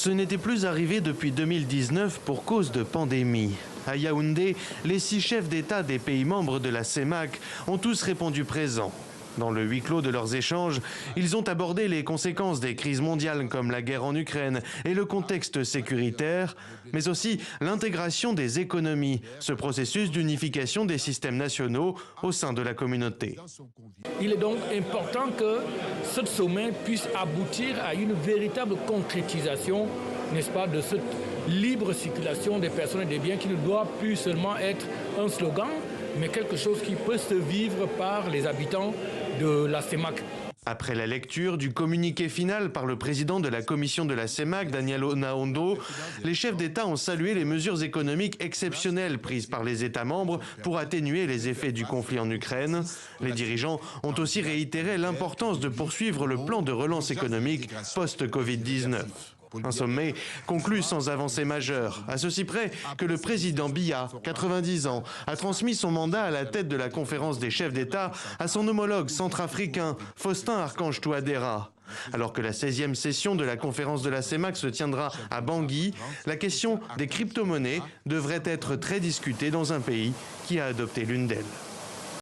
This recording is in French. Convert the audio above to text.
Ce n'était plus arrivé depuis 2019 pour cause de pandémie. À Yaoundé, les 6 chefs d'État des pays membres de la CEMAC ont tous répondu présents. Dans le huis clos de leurs échanges, ils ont abordé les conséquences des crises mondiales comme la guerre en Ukraine et le contexte sécuritaire, mais aussi l'intégration des économies, ce processus d'unification des systèmes nationaux au sein de la communauté. Il est donc important que ce sommet puisse aboutir à une véritable concrétisation, n'est-ce pas, de cette libre circulation des personnes et des biens qui ne doit plus seulement être un slogan, mais quelque chose qui peut se vivre par les habitants de la CEMAC. Après la lecture du communiqué final par le président de la commission de la CEMAC, Daniel Onaondo, les chefs d'État ont salué les mesures économiques exceptionnelles prises par les États membres pour atténuer les effets du conflit en Ukraine. Les dirigeants ont aussi réitéré l'importance de poursuivre le plan de relance économique post-Covid-19. Un sommet conclu sans avancée majeure, à ceci près que le président Biya, 90 ans, a transmis son mandat à la tête de la conférence des chefs d'État à son homologue centrafricain, Faustin Archange Touadéra. Alors que la 16e session de la conférence de la CEMAC se tiendra à Bangui, la question des crypto-monnaies devrait être très discutée dans un pays qui a adopté l'une d'elles.